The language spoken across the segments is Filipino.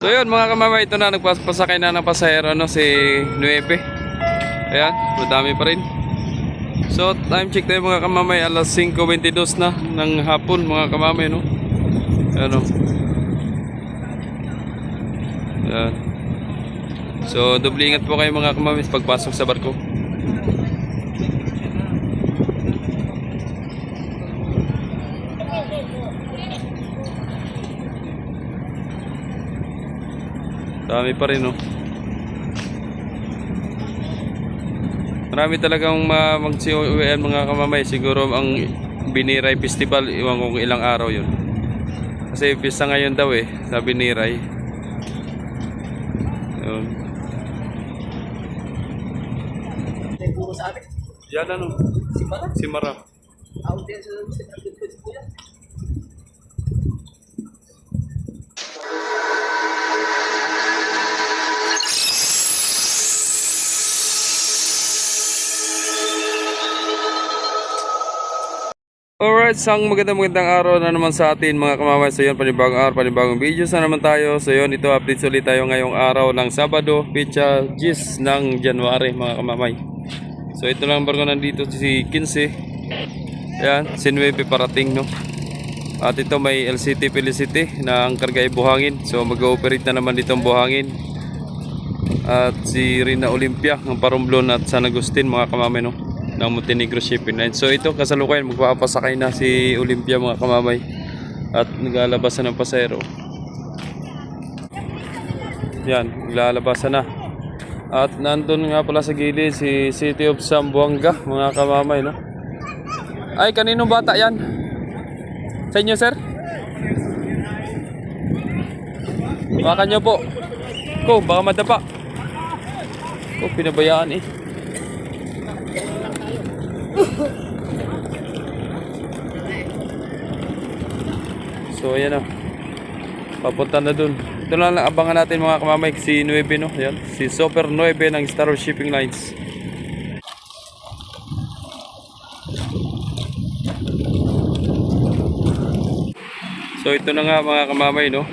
So yun mga kamamay, ito na nagpasakay na ng pasahero no, si 9. Ayan, madami pa rin. So time check tayo mga kamamay, alas 5:22 na ng hapon mga kamamay no. Ayan o. Ayan. So doble ingat po kayo mga kamamay pagpasok sa barko. Dami pa rin no. Marami talagang magsiuwian mga kamamay. Siguro ang Biniray Festival, iwan kong ilang araw yun. Kasi pista ngayon daw eh, sa Biniray. Yun. Yan ano? Simara. Alright, sang magandang araw na naman sa atin mga kamamay. So yun, panibagong araw, panibagong videos na naman tayo. So yun, ito update ulit tayo ngayong araw ng Sabado, Pitsa 10 ng January mga kamamay. So ito lang barko, nandito si 15. Yan, si 9 parating no. At ito may LCT Felicity na ang karga ay buhangin. So mag-ooperate na naman ditong buhangin. At si Rina Olympia ng Parumblon at San Agustin mga kamamay no, ng Montenegro Shipping Line. So ito kasalukuyan magpapasakay na si Olympia mga kamamay at naglalabasan ng pasahero. Yan, naglalabasan na. At nandun nga pala sa gilid si City of Zamboanga mga kamamay no. Ay, kaninong bata yan? Sa inyo sir? Baka nyo po. Ko, baka madapa. Ko, pinabayaan eh. So ayan na, papunta na dun. Ito lang abangan natin mga kamamay, si 9 no. Ayan, si Super 9 ng Star Shipping Lines. So ito na nga mga kamamay no.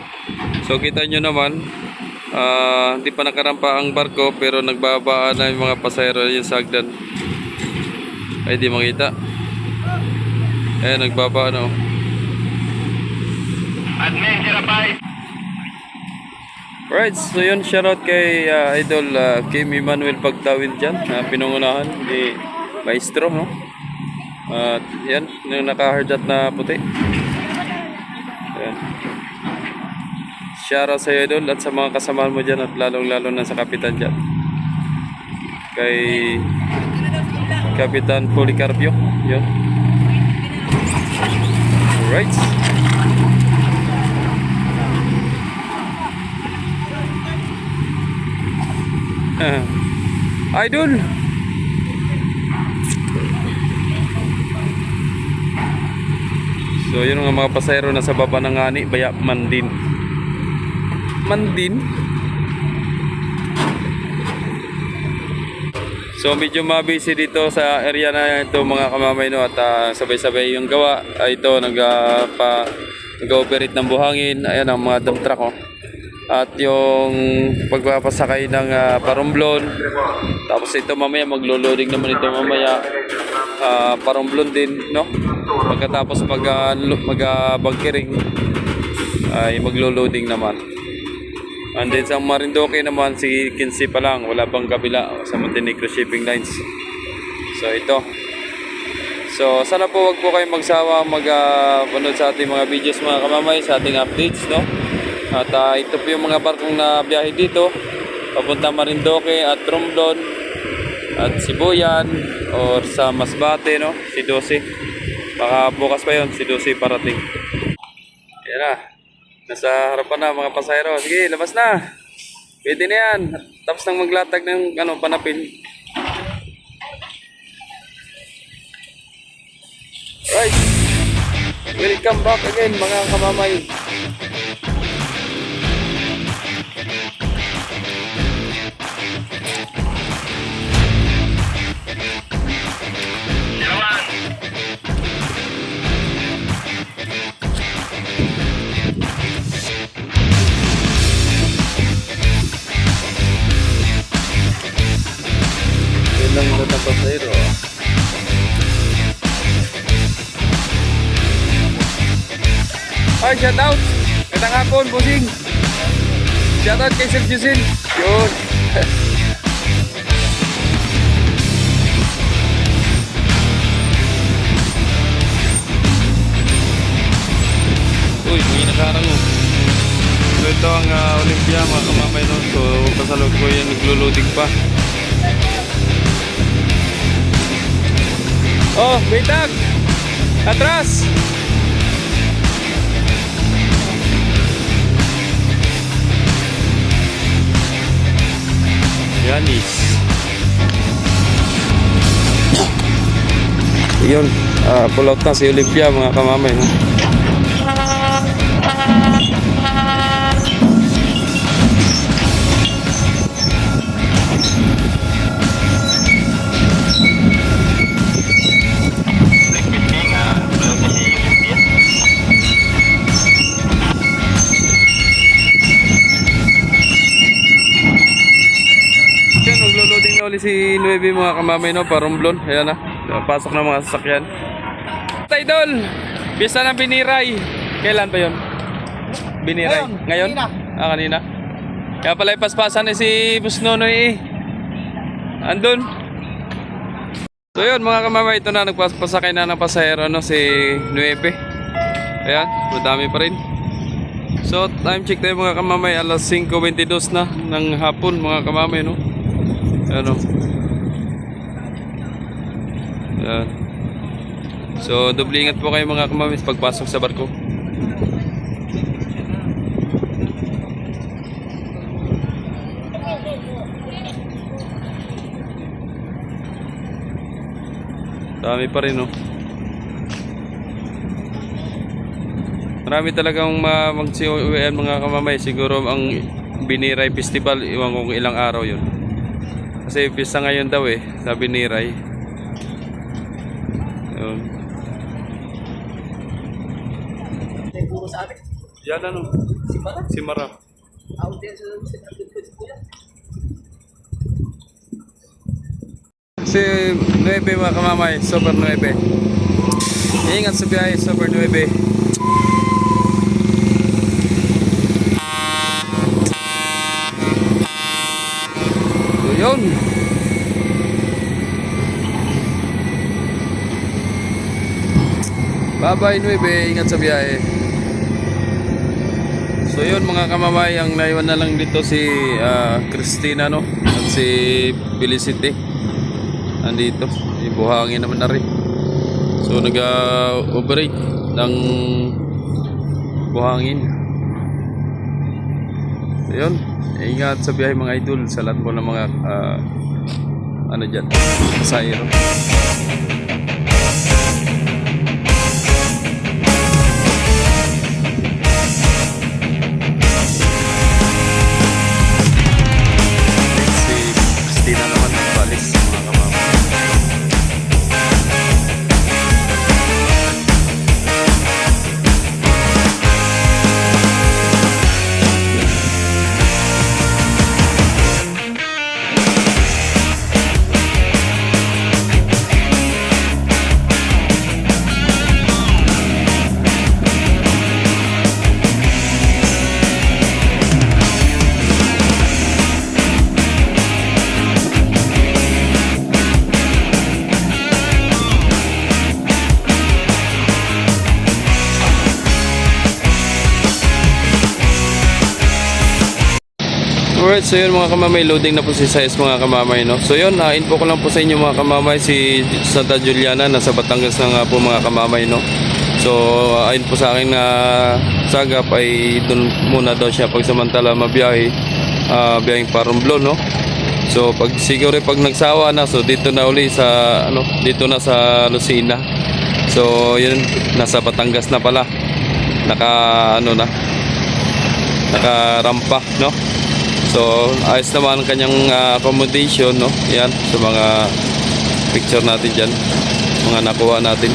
So kita nyo naman, hindi pa nakarampa ang barko pero nagbabaan na yung mga pasahero yung sagdan. Ay di makita. Ayan, nagbabaan no. Right, so yun, shoutout kay Idol Kim Emmanuel Pagtawid dyan, pinungunahan ni Maestro no? At yan, yung naka-hardhat na puti. Ayan. Shoutout sa iyo Idol at sa mga kasamahan mo dyan, at lalong lalo na sa kapitan dyan, kay Kapitan Policarpio. Yun. Alright. Idol. So yun ang mga pasahero na sa baba ng ani, baya Mandin. So medyo mabisi dito sa area na ito mga kamamay no, at sabay-sabay yung gawa. Ito nag-operate ng buhangin. Ayan ang mga dump truck oh. At yung pagpapasakay ng Parumblon. Tapos ito mamaya maglo-loading naman ito mamaya. Parumblon din no. Pagkatapos mag-bunkering ay maglo-loading naman. And then sa Marinduque naman si 15 pa lang, wala pang kabila sa Montenegro Shipping Lines. So ito. So sana po wag po kayong magsawa mag-panood sa ating mga videos mga kamamay, sa ating updates no. At ito po yung mga barkong na biyahe dito papunta Marinduque at Romblon at Sibuyan or sa Masbate no, si 12. Baka bukas pa yon, si 12 parating. Yan na. Nasa harapan na mga pasahero. Sige, labas na. Pwede na yan. Tapos nang maglatag ng panapin. Right. Welcome back again mga kamamay. shoutout. Magandang hapon, bossing. Shoutout kay Sir Jusin. Yun. Uy, may nakarang mo. So ito ang Olympia mga kamamay no. So pasalog ko yan, naglo-loading pa. Oh, bitag! Atras! Yanis. Yun, pull out na si Olympia mga kamamay no. Si Nueve mga kamamay no, Paromblon. Ayan na, pasok na mga sasakyan. Idol, pista ng Biniray. Kailan pa yon? Biniray? Ngayon? Kanina. Kaya pala ipaspasan na si Boss Nonoy andun. So yun mga kamamay, ito na, nagpasakay na ng pasahero no, si Nueve. Ayan, madami pa rin. So time check tayo mga kamamay, alas 5:22 na ng hapon mga kamamay no. Ano? Yan. So, doble ingat po kayo mga kamamis pagpasok sa barko. Dami pa rin, no? Marami talagang magsiuwian mga kamamay. Siguro ang Biniray Festival, iwan ko kung ilang araw yun. Kasi pista ngayon daw sabi ni Ray. Yun. Yan ano? Si Mara. Si 9 mga kamamay, Super 9. Ingat sa biyahe, Super 9. Yun. Bye-bye Nueve, ingat sa biyahe. So yun mga kamamay, ang naiwan na lang dito si Christina no, at si Felicity. Andito, ibuhangin naman na rin. So nag-operate ng buhangin. So yun, ingat sa biyahe mga idol, sa lahat po ng mga ano dyan, pasahero. Si Christina naman nagbalis mga kamama. Alright, so yun mga kamamay, loading na po si Sais mga kamamay no. So yun, info ko lang po sa inyo mga kamamay, si Santa Juliana nasa Batangas na nga po mga kamamay no. So ayon po sa akin na sagap ay doon muna daw siya pagsamantala mabiyahe, biyaheng Paromblon no. So pag siguro pag nagsawa na, so dito na uli sa ano, dito na sa Lucena. So yun, nasa Batangas na pala. Naka rampa no. So ayos naman ang kanyang accommodation no. Yan sa mga picture natin diyan, mga nakuha natin.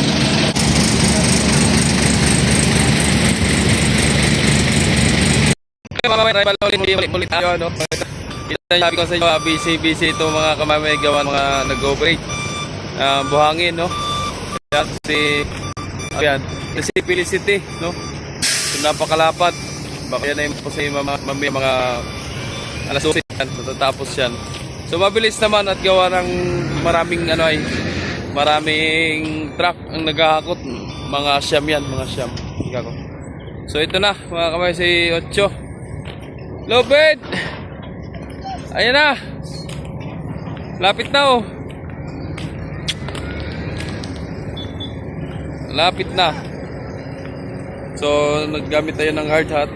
Ulit tayo no. Sabi ko sa inyo, busy ito mga kamamay, gawa mga nag-operate buhangin no. Yan si Felicity no. So, napakalapad. Baka yan ay po sa mga alas 12 yan, matatapos yan. So mabilis naman at gawa ng maraming truck ang naghahakot. Mga siyam yan, mga siyam. So ito na mga kamay, si Ocho. Lupit! Ayan na! Lapit na oh. Lapit na. So naggamit tayo ng hard hat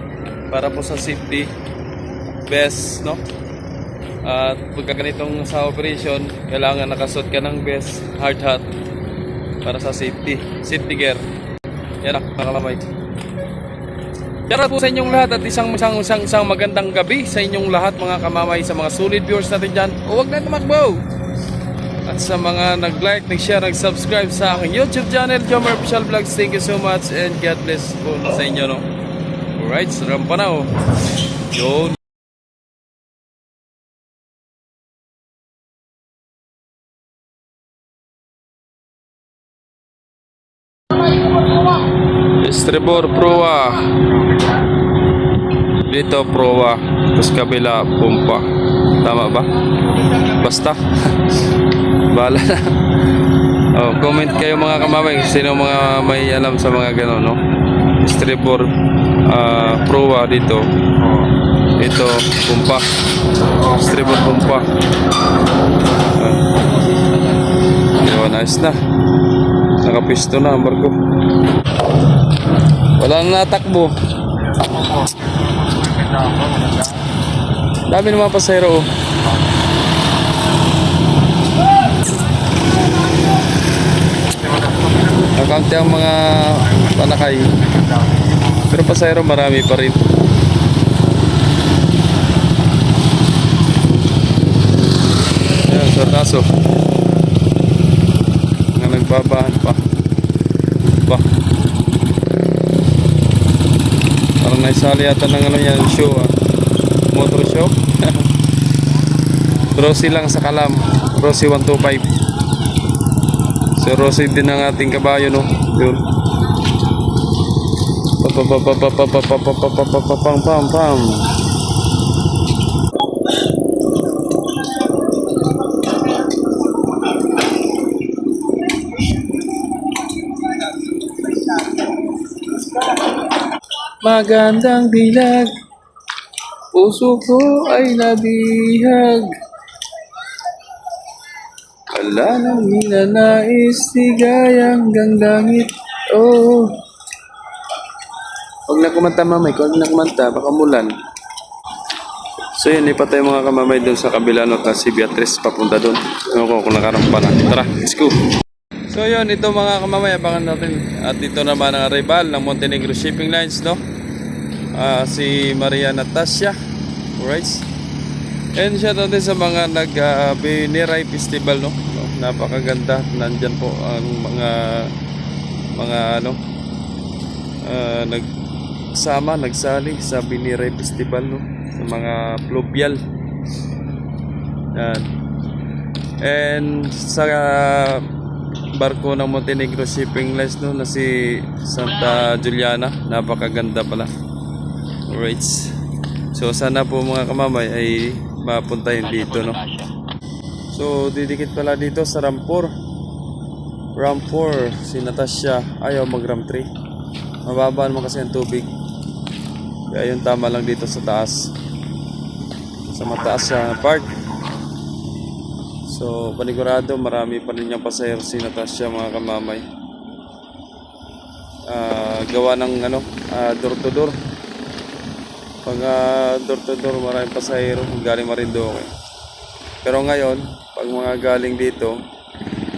para po sa safety. Best, no? At pagka ganitong sa operation, kailangan nakasuot ka ng best hard hat para sa safety gear. Yan ang kalamay. Shoutout po sa inyong lahat at isang magandang gabi sa inyong lahat mga kamamay, sa mga solid viewers natin dyan. Huwag na tumakbo! At sa mga nag-like, nag-share, nag-subscribe sa aking YouTube channel, Jomar Official Vlogs, thank you so much and God bless po sa inyo, no? Alright, sarang pa na oh. Yun. Estribor proa. Dito proa, tapos kabila pumpa. Tama ba? Basta. Bahala na. Oh, comment kayo mga kamamay, sino mga may alam sa mga gano'n, no? Estribor proa dito. Ito pumpa. Estribor pumpa. Yun, nice na. Nakapisto na ang barko. Wala na natakbo. Dami ng mga pasahero oh. Nakaunti ang mga panakay. Pero pasahero marami pa rin. Ayan, sortaso na nagbabahan pa. Ba, parang naisali yata ng ano yan, show motor show. Rossi lang sa Kalam, Rossi 125. So Rossi din ang ating kabayo, no? Yun. Pam. Magandang dilag, puso ko ay nabihag. Wala nang hinanais, ligaya hanggang langit. Oh. Huwag na kumanta mamay, huwag na kumanta, baka mulan. So yun, lipat tayo mga kamamay doon sa kabila, no, si Beatrice papunta doon. Ano ko kung nakarampa na. Tara, let's go. So yun, ito mga kamamay, abangan natin. At ito naman ang rival ng Montenegro Shipping Lines, no? Si Maria Natasha. Alright. And shout out din sa mga nag-Biniray Festival, no? Napakaganda. Nandyan po ang mga nagsali sa Biniray Festival, no? Sa mga fluvial. And sa barko ng Montenegro Shipping Lines, no, na si Santa Juliana, napakaganda pala. Alright. So sana po mga kamamay ay mapunta yun dito, no. So didikit pala dito sa Rampur si Natasha ayaw mag Ram 3. Mababa naman kasi ang tubig, kaya yung tama lang dito sa taas, sa mataas sa part. So panigurado marami pa rin yung pasahero si Natasha mga kamamay. Gawa ng door to door. Pag door to door maraming pasahero galing Marinduque. Pero ngayon pag mga galing dito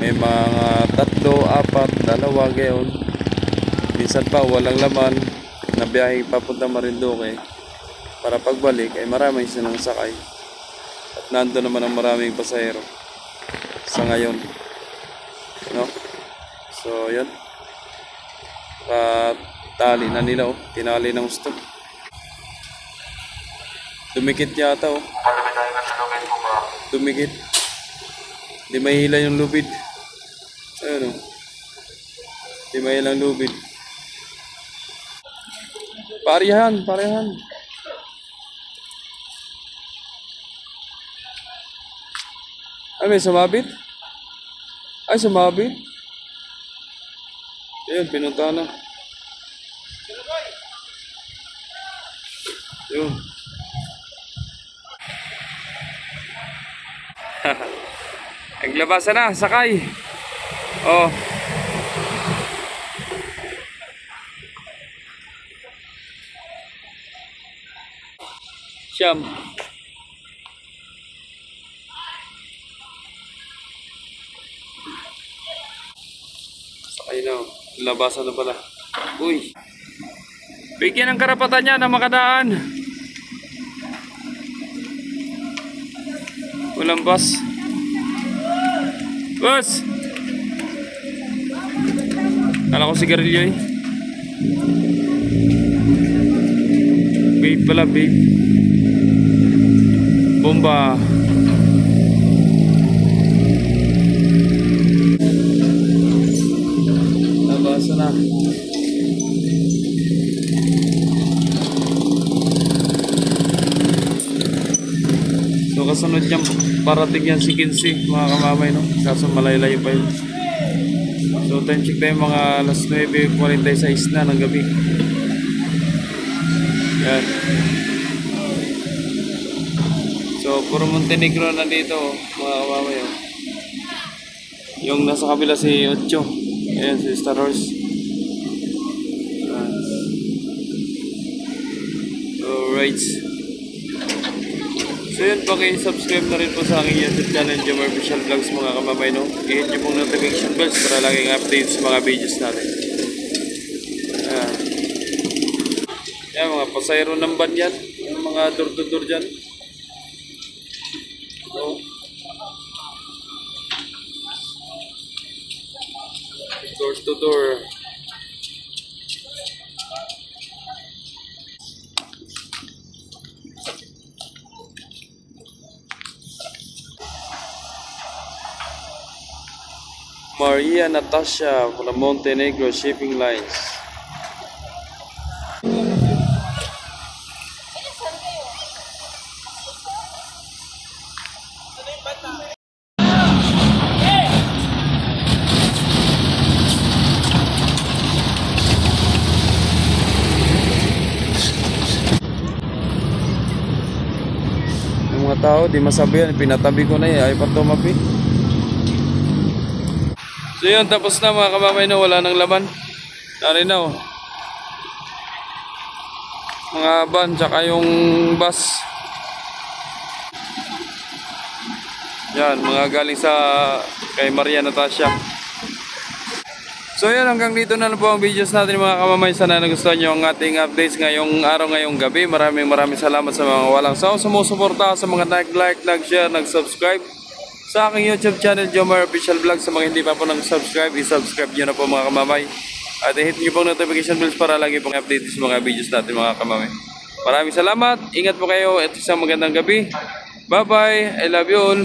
may mga 3, 4, 2 gayon. Minsan pa walang laman na biyahe papunta Marinduque. Para pagbalik ay maraming sinang sakay. At nando naman ang maraming pasahero sa ngayon, no? So yan, tali na nila oh, tinali ng gusto. Dumikit yata oh, dumikit, di mahila yung lubid. Ayun oh, di mahila yung lubid. Parehan, parehan. Ay, may sumabit? Ay, sumabit? Ayun, pinunta na. Yun. Naglabasan na, sakay. Oh. Siyam. Sakay na. Labasan na pala. Uy. Bigyan ng karapatan niya na makadaan. Walang bus. Bus! Kala ko sigarilyo eh. Babe pala, babe. Bomba. Nabasa na. So kasunod niyang parating yan si Kinsey, mga kamamay, no? Kaso malayo-layo pa yun. So time check tayo mga alas 9:46 na ng gabi. Yan. So puro Montenegro na dito, mga kamamay, oh. Yung nasa kabila si Ocho. Ayan, si Star Horse. Alright. So yun, subscribe na rin po sa aking YouTube channel, Jomar Official Vlogs, mga kamamay, no? I-hit nyo pong notification bells para laging update sa mga videos natin. Ayan. Yan, mga pasayro ng van yan. Yung mga door-to-door dyan. So, door-to-door. Maria Natasha from the Montenegro Shipping Lines. Yung mga tao, di masabihan, pinatabi ko na eh, ay pa tumabi. So yun, tapos na mga kamamay, no, wala nang laman. Dari na, oh. Mga van, tsaka yung bus. Yan, mga galing sa kay Maria Natasha. So yan, hanggang dito na lang po ang videos natin mga kamamay. Sana nagustuhan nyo ang ating updates ngayong araw, ngayong gabi. Maraming salamat sa mga walang sawang sumusuporta, sa mga nag-like, nag-share, nag-subscribe sa aking YouTube channel, Jomar Official Vlogs. Sa mga hindi pa po nag-subscribe, i-subscribe nyo na po mga kamamay. At i-hit nyo po notification bells para lagi pong update sa mga videos natin mga kamamay. Maraming salamat, ingat po kayo at isang magandang gabi. Bye bye, I love you all.